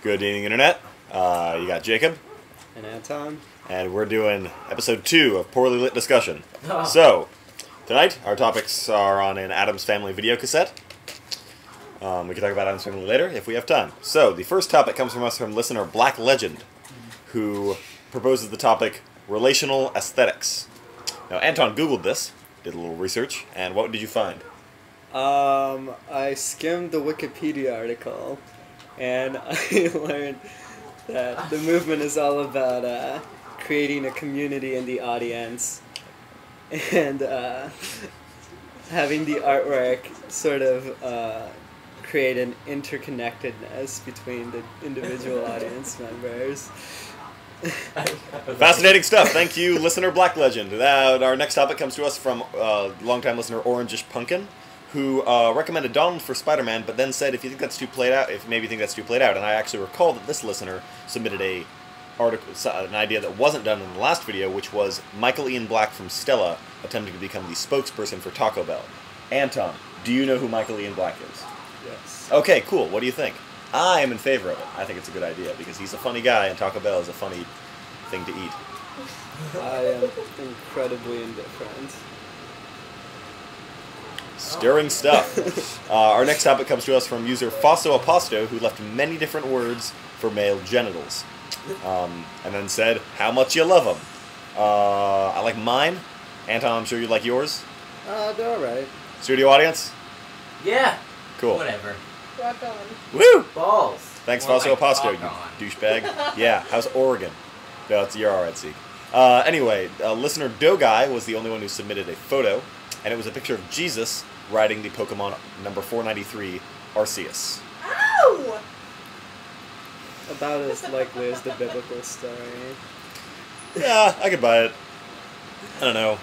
Good evening, Internet. You got Jacob. And Anton. And we're doing episode 2 of Poorly Lit Discussion. So, tonight, our topics are on an Addams Family video cassette. We can talk about Addams Family later if we have time. So, the first topic comes from us from listener Black Legend, who proposes the topic, Relational Aesthetics. Now, Anton Googled this, did a little research, and what did you find? I skimmed the Wikipedia article, and I learned that the movement is all about creating a community in the audience and having the artwork sort of create an interconnectedness between the individual audience members. Fascinating stuff. Thank you, listener Black Legend. Our next topic comes to us from longtime listener Orangish Pumpkin, who recommended Donald for Spider-Man, but then said if you think that's too played out, and I actually recall that this listener submitted an idea that wasn't done in the last video, which was Michael Ian Black from Stella attempting to become the spokesperson for Taco Bell. Anton, do you know who Michael Ian Black is? Yes. Okay, cool. What do you think? I am in favor of it. I think it's a good idea because he's a funny guy, and Taco Bell is a funny thing to eat. I am incredibly indifferent. Stirring stuff. Our next topic comes to us from user Fosso Aposto, who left many different words for male genitals. And then said, how much you love them. I like mine. Anton, I'm sure you like yours. They're alright. Studio audience? Yeah. Cool. Whatever. Rock on. Woo! Balls. Thanks, More Fosso like Aposto, you rock on. douchebag. Yeah, how's Oregon? No, you're alright, Zeke. Anyway, listener Dogai was the only one who submitted a photo, and it was a picture of Jesus riding the Pokemon number 493, Arceus. Ow! About as likely as the biblical story. Yeah, I could buy it. I don't know.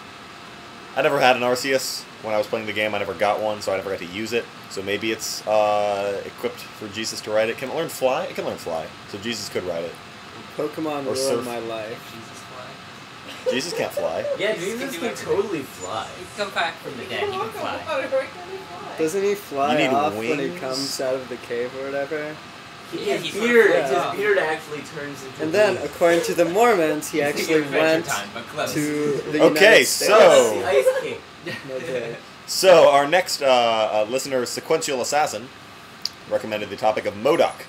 I never had an Arceus when I was playing the game. I never got one, so I never got to use it. So maybe it's equipped for Jesus to ride it. Can it learn fly? It can learn fly, so Jesus could ride it. Pokemon Or ruined surf. my life. Jesus fly. Jesus can't fly. Yeah, Jesus Jesus can can do totally fly. You can come back from the dead, he can fly. Doesn't he fly You need off when he wings? comes out of the cave or whatever? His he's beard, yeah. his beard actually turns into And then, wings. according to the Mormons, he actually went to the Okay, United States. so- the Ice King. No joke. So, our next listener, Sequential Assassin, recommended the topic of MODOK,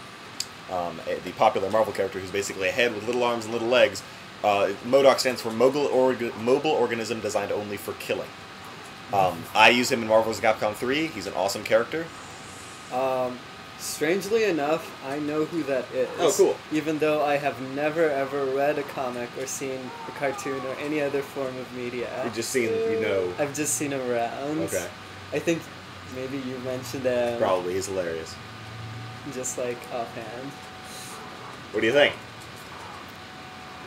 the popular Marvel character who's basically a head with little arms and little legs. MODOK stands for Mobile Organism Designed Only for Killing. I use him in Marvel's Capcom 3. He's an awesome character. Strangely enough, I know who that is. Oh, cool. Even though I have never ever read a comic or seen a cartoon or any other form of media. You've just seen, you know. I've just seen him around. Okay. I think maybe you mentioned him. Probably. He's hilarious. Just like offhand. What do you think?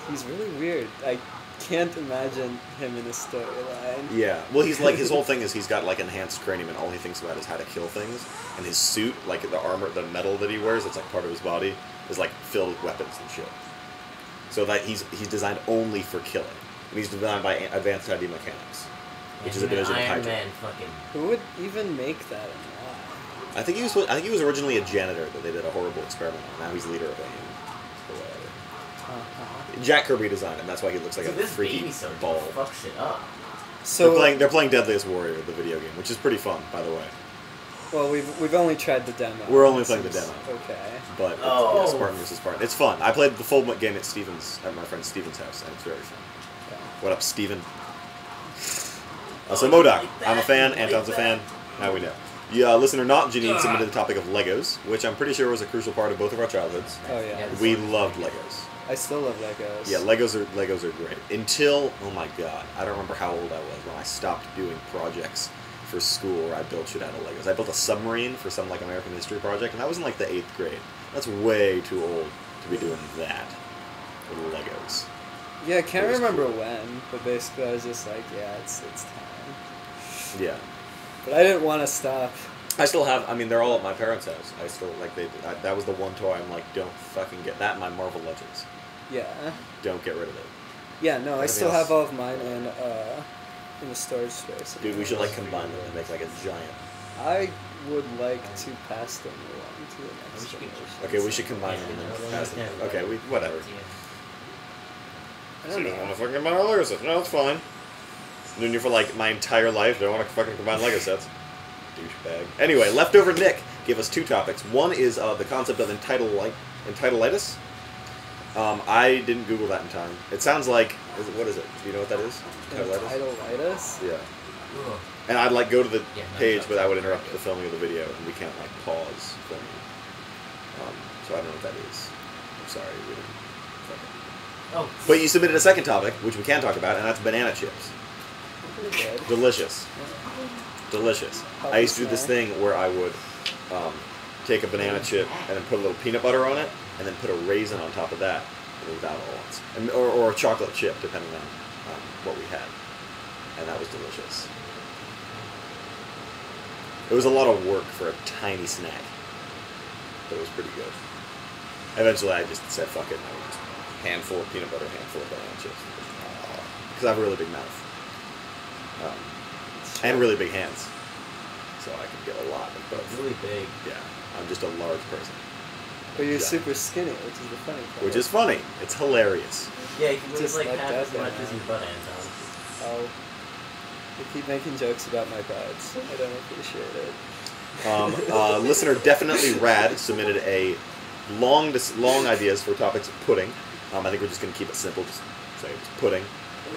He's really weird. I can't imagine him in a storyline. Yeah. Well, he's like, his whole thing is he's got like enhanced cranium and all he thinks about is how to kill things. And his suit, like the armor, the metal that he wears, that's like part of his body, is like filled with weapons and shit. So that he's designed only for killing. And he's designed by Advanced ID Mechanics, which is a division of Iron Hydra. Man fucking... Who would even make that and why? I think he was originally a janitor that they did a horrible experiment on. Now he's leader of AIM. Or whatever. Jack Kirby designed him. That's why he looks like So a this freaky baby so ball. fuck shit up. So They're playing Deadliest Warrior, the video game, which is pretty fun, by the way. well, we've only tried the demo. We're only playing the demo. Okay. But Oh. yeah, Spartan vs. Spartan. It's fun. I played the full game at my friend Steven's house, and it's very fun. Okay. What up, Steven? So MODOK. I'm a fan. Anton's a fan. Now we know. Yeah, listener not Janine submitted the topic of Legos, which I'm pretty sure was a crucial part of both of our childhoods. Oh yeah. We loved Legos. I still love Legos. Yeah, Legos are great. Until, oh my god, I don't remember how old I was when I stopped doing projects for school where I built shit out of Legos. I built a submarine for some like American history project, and that was in like the 8th grade. That's way too old to be doing that with Legos. Yeah, I can't It was remember cool. when, but basically I was just like, yeah, it's time. Yeah. But I didn't want to stop. I still have, I mean, they're all at my parents' house. I still, like, that was the one toy I'm like, don't fucking get that and my Marvel Legends. Yeah. Don't get rid of it. Yeah, no, I Everything still else. have all of mine in the storage space. Dude, we should, like, combine them and make, like, a giant. I would like to pass them along to the next generation. Okay, we should combine them and then pass them. Okay, whatever. I So don't you don't want know. to fucking combine our Lego sets? No, it's fine. Been here for like my entire life. Don't want to fucking combine Lego sets. Douchebag. Anyway, leftover Nick gave us 2 topics. One is the concept of entitilitis. I didn't Google that in time. It sounds like what is it? Do you know what that is? Entitilitis? Yeah. Ugh. And I'd like go to the Yeah, no, page, that's but I would not interrupt good. the filming of the video, and we can't like pause filming. So I don't know what that is. I'm sorry, we didn't. Oh. But you submitted a second topic, which we can talk about, and that's banana chips. Pretty good. Delicious. Delicious. I used to do this thing where I would take a banana chip and then put a little peanut butter on it, and then put a raisin on top of that, and it was that all at once. And, or a chocolate chip, depending on what we had. And that was delicious. It was a lot of work for a tiny snack, but it was pretty good. Eventually, I just said, fuck it, and I would just handful of peanut butter, handful of banana chips. Because I have a really big mouth. And really big hands. So I can get a lot of both. Really big. Yeah, I'm just a large person. But you're Yeah. super skinny, which is the funny part. Which is funny. It's hilarious. Yeah, you can lose Just like like half that as much guy. as your butt ends on. Oh. You keep making jokes about my buds. I don't appreciate it. Listener definitely rad submitted a long ideas for topics of pudding. I think we're just gonna keep it simple. Just say it's pudding.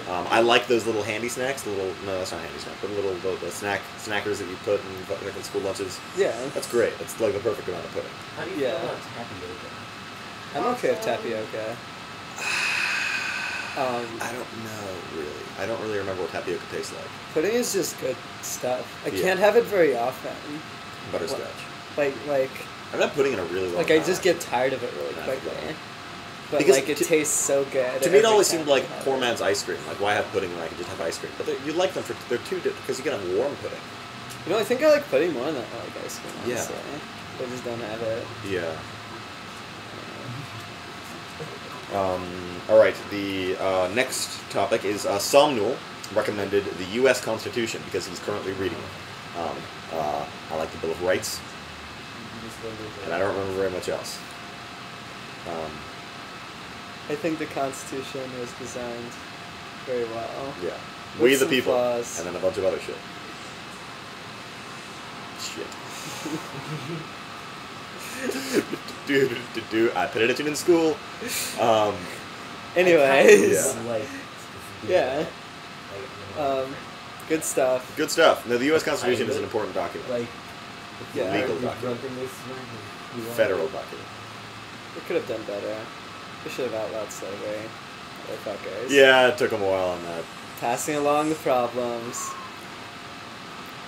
I like those little handy snacks. No, that's not handy snack, but the snackers that you put in fucking school lunches. Yeah. That's great. That's like the perfect amount of pudding. How do you Yeah. feel about tapioca? I'm okay with tapioca. I don't know really. I don't really remember what tapioca tastes like. Pudding is just good stuff. I Yeah. can't have it very often. Butterscotch. Like, I'm not putting in a really long like time. I just get tired of it really Nah, quickly. yeah. But Because like it tastes so good. To me, it every always time seemed like I have poor it. man's ice cream. Like, why have pudding when I can just have ice cream? But you like them they're too because you can have warm pudding. You know, I think I like pudding more than I like ice cream. Yeah. Honestly. I just don't have it. Yeah. All right. The next topic is Somnul recommended the U.S. Constitution because he's currently reading it. I like the Bill of Rights, and I don't remember very much else. I think the Constitution was designed very well. Yeah. With We the some people, flaws. and then a bunch of other shit. Shit. I paid attention in school. Anyways, Yeah. Like, yeah. like, Good stuff. Good stuff. Now, the U.S. Constitution is an important document. like, Yeah. Legal you document. drunk in this one, you want- Federal document. We could have done better. We should have outlawed slavery. Motherfuckers. Yeah, it took them a while on that. Passing along the problems.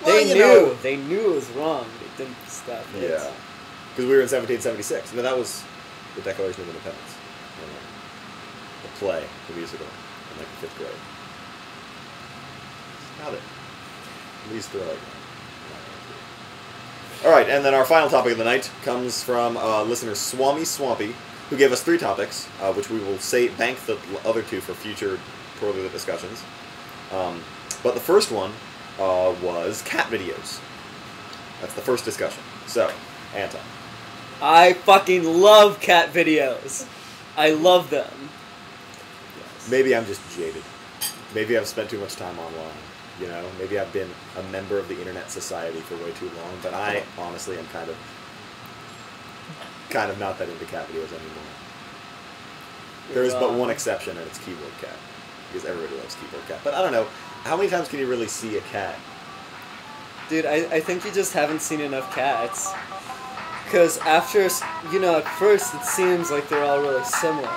Well, They you knew. know- They knew it was wrong. They didn't stop it. Yeah. Because we were in 1776. No, that was the Declaration of Independence. The play, the musical, in like the 5th grade. Got it. At least they're like that. Alright, and then our final topic of the night comes from listener Swami Swampy, who gave us 3 topics, which we will bank the other 2 for future further discussions. But the first one was cat videos. That's the first discussion. So, Anton. I fucking love cat videos. I love them. Maybe I'm just jaded. Maybe I've spent too much time online. You know, maybe I've been a member of the internet society for way too long. But I honestly am kind of not that into cat videos anymore. There is but one exception, and it's Keyboard Cat, because everybody loves Keyboard Cat. But I don't know, how many times can you really see a cat? Dude, I think you just haven't seen enough cats. Because after, you know, at first it seems like they're all really similar.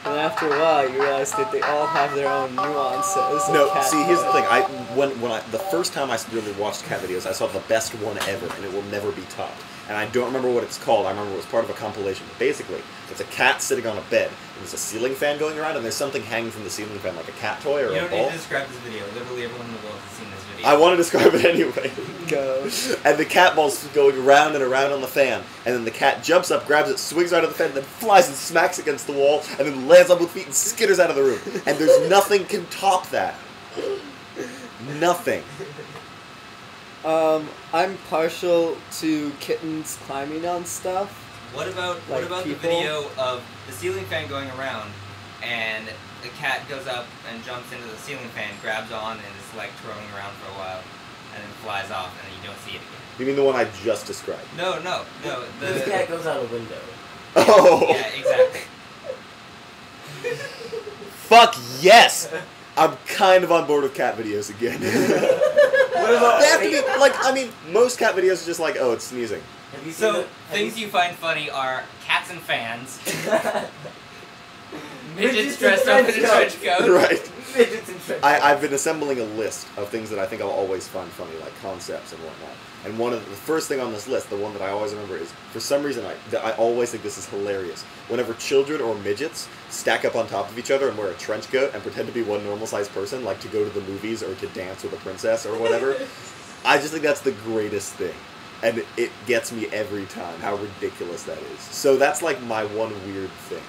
And after a while, you realize that they all have their own nuances. of No, cat see, here's the play. thing. The first time I really watched cat videos, I saw the best one ever, and it will never be topped. And I don't remember what it's called. I remember it was part of a compilation. But basically, it's a cat sitting on a bed, and there's a ceiling fan going around, and there's something hanging from the ceiling fan, like a cat toy or You a don't need ball. to describe this video. Literally everyone in the world has seen this video. I want to describe it anyway. Go. And the cat ball's going round and around on the fan, and then the cat jumps up, grabs it, swings right at the fan, and then flies and smacks against the wall, and then lands on both feet and skitters out of the room. And there's nothing can top that. Nothing. I'm partial to kittens climbing on stuff. What about Like the people? video of the ceiling fan going around, and the cat goes up and jumps into the ceiling fan, grabs on, and is like twirling around for a while, and then flies off, and then you don't see it again. You mean the one I just described? No. The cat goes out a window. Oh! Yeah, exactly. Fuck yes! I'm kind of on board with cat videos again. What about They have to be, like, I mean, most cat videos are just like, oh, it's sneezing. Have you seen So the- have things you you find funny are cats and fans, Midgets midgets in dressed up in a trench trench coat. Right. Midgets in trench I've been assembling a list of things that I think I'll always find funny, like concepts and whatnot. And one of the first thing on this list, the one that I always remember is, for some reason, I always think this is hilarious. Whenever children or midgets stack up on top of each other and wear a trench coat and pretend to be one normal-sized person, like to go to the movies or to dance with a princess or whatever, I just think that's the greatest thing. And it gets me every time, how ridiculous that is. So that's like my one weird thing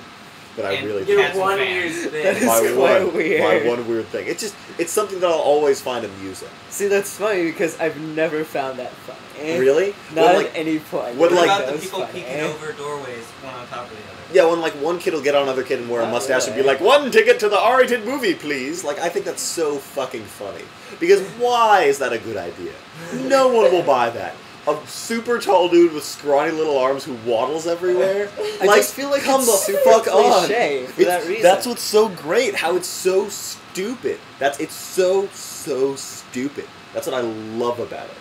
that I And really Your Cats and one fans. weird That thing. is quite weird. My one weird thing. It's something that I'll always find amusing. See, that's funny because I've never found that funny. Really? Not When, at like, any point. what, What like- about that the was people funny. peeking over doorways, one on top of the other? Yeah, when like one kid will get on another kid and wear a Not mustache and be really. like, 1 ticket to the R-rated movie, please. Like, I think that's so fucking funny. Because why is that a good idea? No one will buy that. A super tall dude with scrawny little arms who waddles everywhere. I just feel like come it's the super fuck on. cliche for that reason. That's what's so great. How it's so stupid. It's so stupid. That's what I love about it.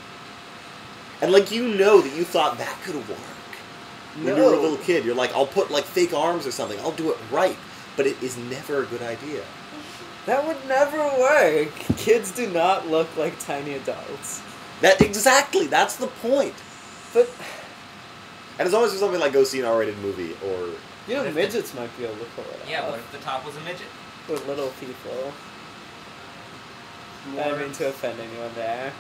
And like you know that you thought that could work. When you were a little kid, you're like, I'll put like fake arms or something. I'll do it right. But it is never a good idea. That would never work. Kids do not look like tiny adults. Exactly. That's the point. But And it's always something like go see an R-rated movie or you know, What if the- midgets might be able to pull it Yeah, off. what if the top was a midget? Or little people. I didn't mean to offend anyone there.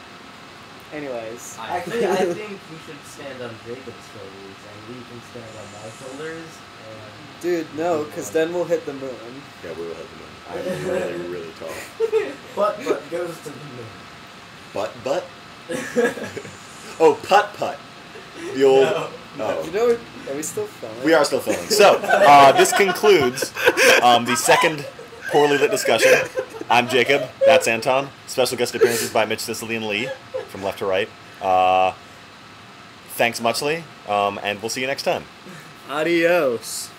Anyways, Actually, I think we should stand on Jacob's shoulders and we can stand on my shoulders. And dude, no, because then we'll hit the moon. yeah, we will hit the moon. I'm really, really tall. But goes to the moon. But. Oh, putt. The old. No. Oh. You know, are we still filming? We are still filming. So, this concludes the second poorly lit discussion. I'm Jacob. That's Anton. Special guest appearances by Mitch, Cicely, and Lee from left to right. Thanks muchly, and we'll see you next time. Adios.